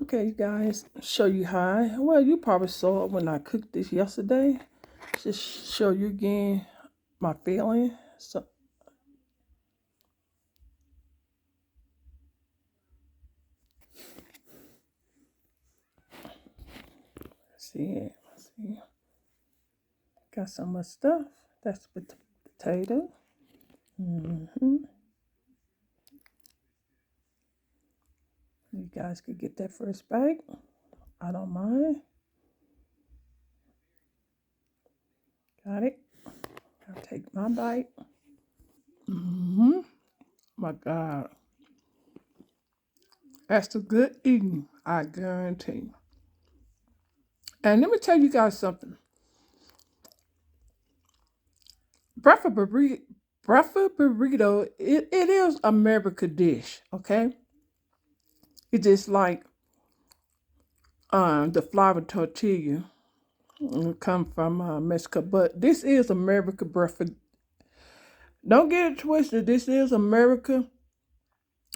Okay, you guys, show you how. Well, you probably saw it when I cooked this yesterday. Just show you again my feeling. So, see it. See, got so much stuff. That's potato. You guys could get that first bite. I don't mind. Got it. I'll take my bite. My God. That's the good eating, I guarantee. And let me tell you guys something. Breakfast burrito, it is American dish, okay? It's just like the flour tortilla come from Mexico, but this is American breakfast. Don't get it twisted. This is American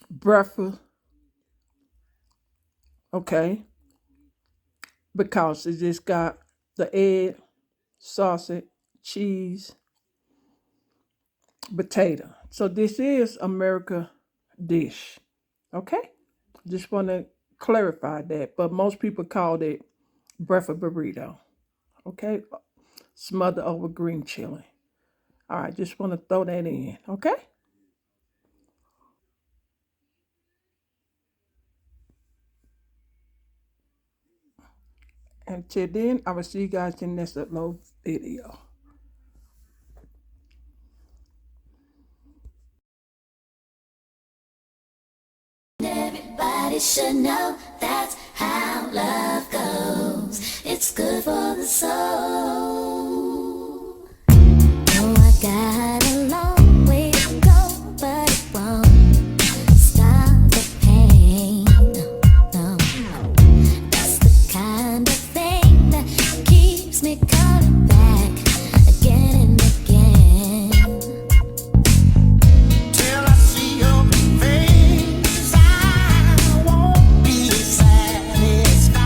breakfast, okay? Because it just got the egg, sausage, cheese, potato. So this is America dish. Okay? Just want to clarify that. But most people call it breakfast burrito. Okay? Smothered over green chili. All right, just want to throw that in. Okay? Until then, I will see you guys in the next upload video. Everybody should know that's how love goes. It's good for the soul. Oh, I got a long way to go, but it won't stop the pain. No, that's the kind of thing that keeps me coming back again and again. Till I see your face, I won't be satisfied.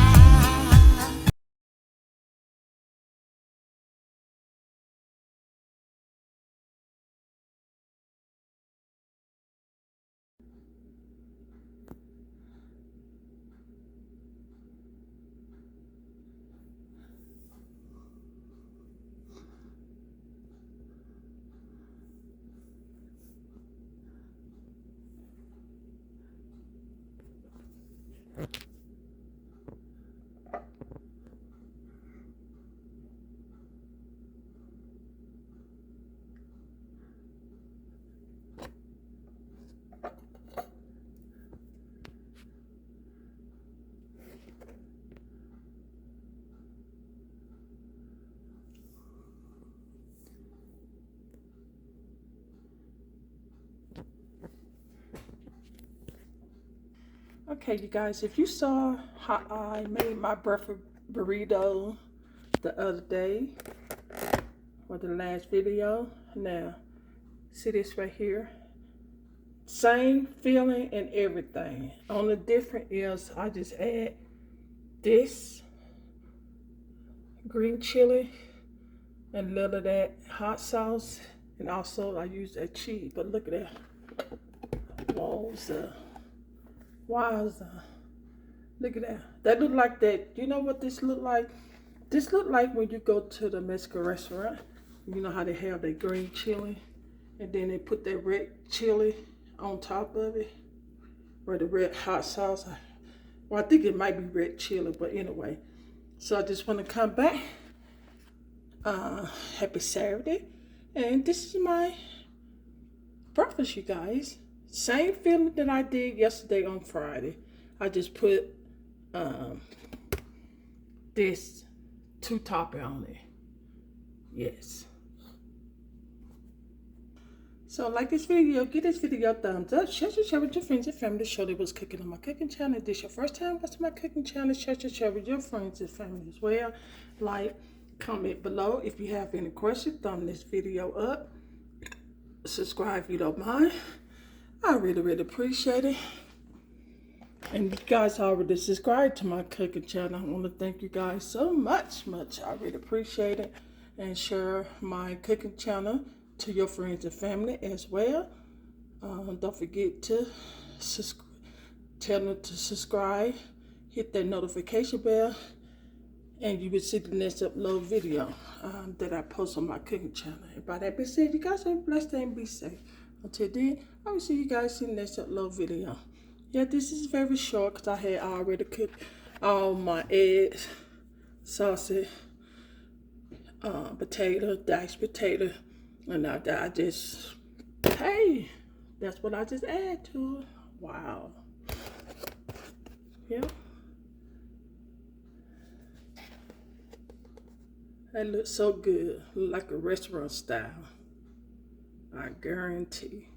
Okay, you guys, if you saw how I made my breakfast burrito the other day, or the last video, now, see this right here? Same feeling and everything. Only difference is I just add this green chili and a little of that hot sauce, and also I use that cheese. But look at that. Wowza. Look at that. That look like that. You know what this look like? This look like when you go to the Mexican restaurant. You know how they have that green chili, and then they put that red chili on top of it, or the red hot sauce. Well, I think it might be red chili, but anyway. So I just want to come back. Happy Saturday, and this is my breakfast, you guys. Same feeling that I did yesterday on Friday. I just put this two topping on it. Yes. So like this video, give this video a thumbs up, share with your friends and family, show they was cooking on my cooking channel. If this your first time watching my cooking channel, share with your friends and family as well. Like, comment below if you have any questions, thumb this video up. Subscribe if you don't mind. I really appreciate it. And you guys already subscribed to my cooking channel. I want to thank you guys so much. I really appreciate it. And share my cooking channel to your friends and family as well. Don't forget to tell them to subscribe. Hit that notification bell. And you will see the next upload video that I post on my cooking channel. And by that being said, you guys have a blessed day and be safe. Until then, I will see you guys in the next upload video. Yeah, this is very short because I had already cooked all my eggs, sausage, potato, diced potato, and now that I just, hey, that's what I just add to it. Wow. Yeah. That looks so good. Look like a restaurant style. I guarantee.